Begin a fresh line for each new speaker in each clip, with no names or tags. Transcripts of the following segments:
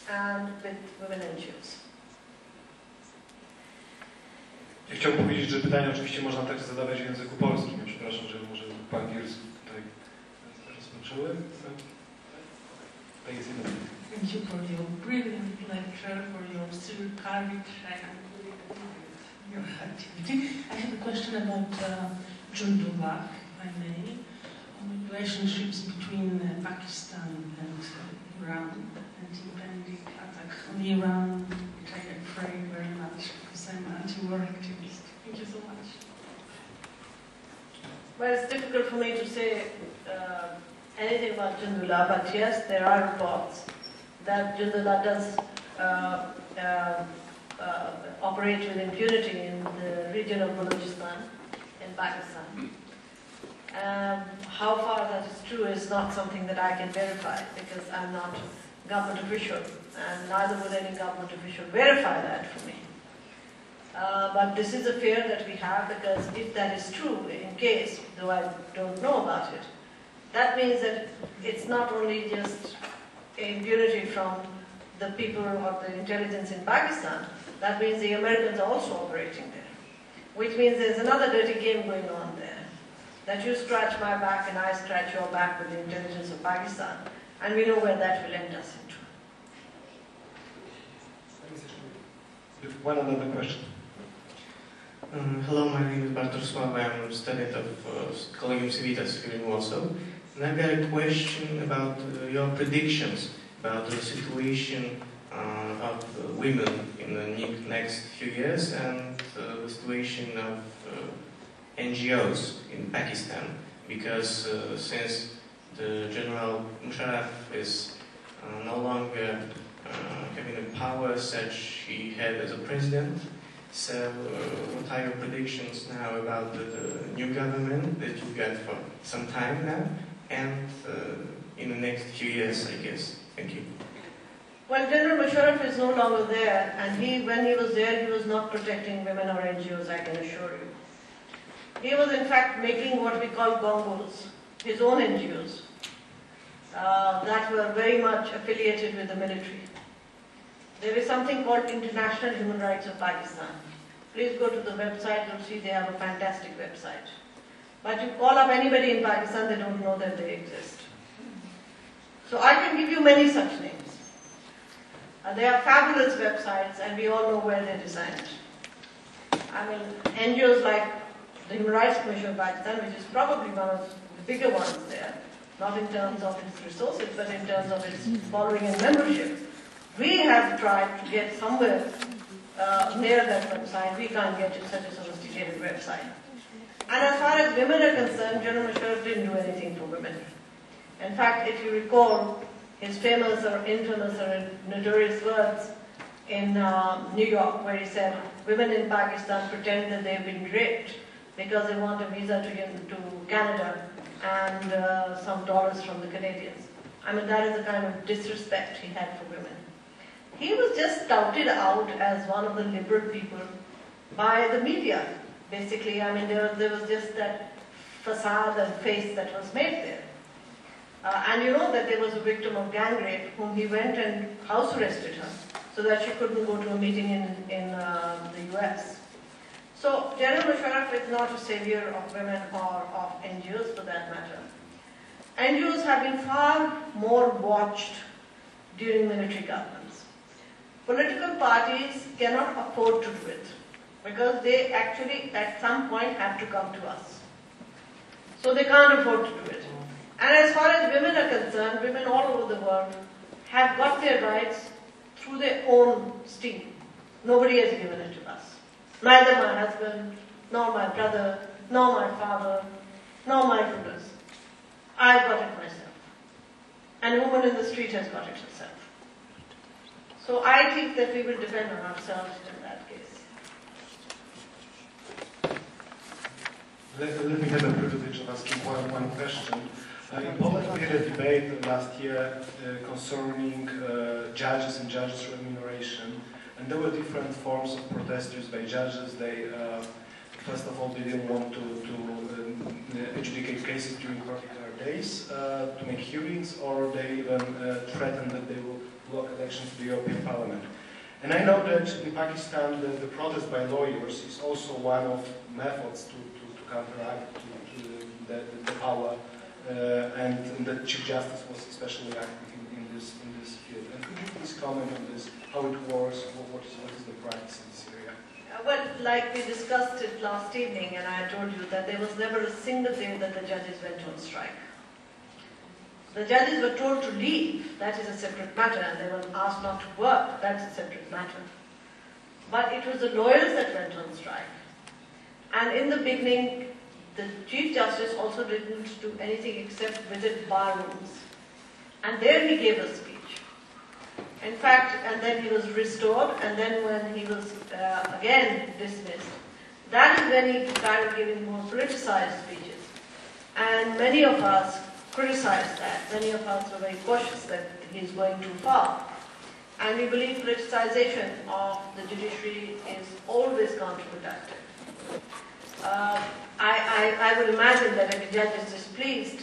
and with women NGOs.
Ja chciałbym powiedzieć, że pytania oczywiście można także zadawać w języku polskim. Ja przepraszam, że może po angielsku tutaj rozpoczęły. Tutaj jest jedno pytanie.
Thank you for your brilliant lecture, for your still courage and your activity. I have a question about Jundullah, if I may, on the relationships between Pakistan and Iran, and the impending attack on Iran, which I afraid very much because I'm an anti-war activist. Thank you so much.
Well, it's difficult for me to say anything about Jundullah, but yes, there are reports that Jundullah does operate with impunity in the region of Balochistan in Pakistan. How far that is true is not something that I can verify because I'm not a government official, and neither would any government official verify that for me. But this is a fear that we have, because if that is true, in case, though I don't know about it, that means that it's not only just impunity from the people or the intelligence in Pakistan, that means the Americans are also operating there, which means there's another dirty game going on there, that you scratch my back and I scratch your back with the intelligence of Pakistan, and we know where that will end us into.
One other question.
Hello, my name is Bartosław. I'm a student of Collegium Civitas here in Warsaw. And I've got a question about your predictions about the situation of women in the next few years and the situation of NGOs in Pakistan. Because since the General Musharraf is no longer having the power such he had as a president, so what are your predictions now about the new government that you've got for some time now, and in the next few years, I guess? Thank you.
Well, General Musharraf is no longer there, and when he was there, he was not protecting women or NGOs, I can assure you. He was in fact making what we call gongos, his own NGOs, that were very much affiliated with the military. There is something called International Human Rights of Pakistan. Please go to the website, you'll see they have a fantastic website. But you call up anybody in Pakistan, they don't know that they exist. So I can give you many such names. They are fabulous websites, and we all know where they're designed. I mean, NGOs like the Human Rights Commission of Pakistan, which is probably one of the bigger ones there, not in terms of its resources, but in terms of its following and membership. We have tried to get somewhere near that website. We can't get to such a sophisticated website. And as far as women are concerned, General Musharraf didn't do anything for women. In fact, if you recall his famous or infamous or notorious words in New York, where he said, women in Pakistan pretend that they've been raped because they want a visa to Canada and some dollars from the Canadians. I mean, that is the kind of disrespect he had for women. He was just touted out as one of the liberal people by the media, basically. I mean, there was just that facade and face that was made there. And you know that there was a victim of gang rape whom he went and house arrested her so that she couldn't go to a meeting in the US. So General Musharraf is not a savior of women or of NGOs for that matter. NGOs have been far more watched during military governments. Political parties cannot afford to do it because they actually at some point have to come to us. So they can't afford to do it. And as far as women are concerned, women all over the world have got their rights through their own steam. Nobody has given it to us. Neither my husband, nor my brother, nor my father, nor my rulers. I got it myself. And a woman in the street has got it herself. So I think that we will depend on ourselves in that case.
Let me have a privilege of asking one question. In Poland we had a debate last year concerning judges and judges' remuneration, and there were different forms of protest used by judges. They, first of all, they didn't want to adjudicate cases during particular days, to make hearings, or they even threatened that they will local elections to the European Parliament. And I know that in Pakistan the protest by lawyers is also one of methods to counteract the power, and the Chief Justice was especially active in this field. And could you please comment on this, how it works, what is the practice in this area?
Well, like we discussed it last evening, and I told you that there was never a single day that the judges went on strike. The judges were told to leave, that is a separate matter, and they were asked not to work, that's a separate matter. But it was the lawyers that went on strike. And in the beginning, the Chief Justice also didn't do anything except visit bar rooms. And there he gave a speech. In fact, and then he was restored, and then when he was again dismissed, that is when he started giving more politicized speeches. And many of us criticized that. Many of us were very cautious that he's going too far. And we believe politicization of the judiciary is always counterproductive. I would imagine that if a judge is displeased,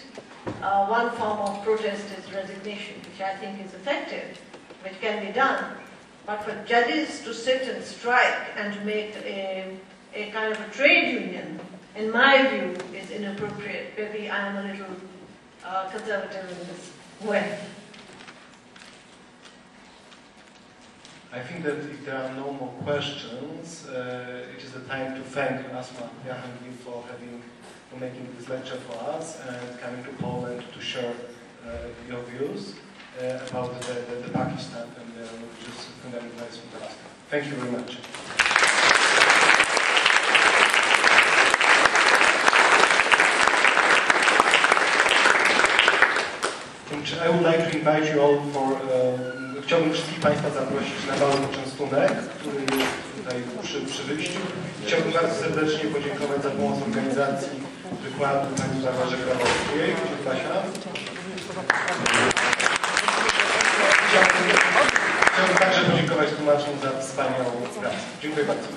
one form of protest is resignation, which I think is effective, which can be done. But for judges to sit and strike and to make a kind of a trade union, in my view, is inappropriate. Maybe I am a little conservative in this way.
I think that if there are no more questions, it is the time to thank Asma Jahangir for making this lecture for us and coming to Poland to share your views about the Pakistan and the religious fundamentalism in Pakistan. Thank you very much. I would like to invite you all for... Chciałbym wszystkich Państwa zaprosić na mały poczęstunek, który jest tutaj przy wyjściu. Chciałbym bardzo serdecznie podziękować za pomoc w organizacji wykładu pani Barbarze Grabowskiej. Basia. Chciałbym także podziękować tłumaczom za wspaniałą pracę. Dziękuję bardzo.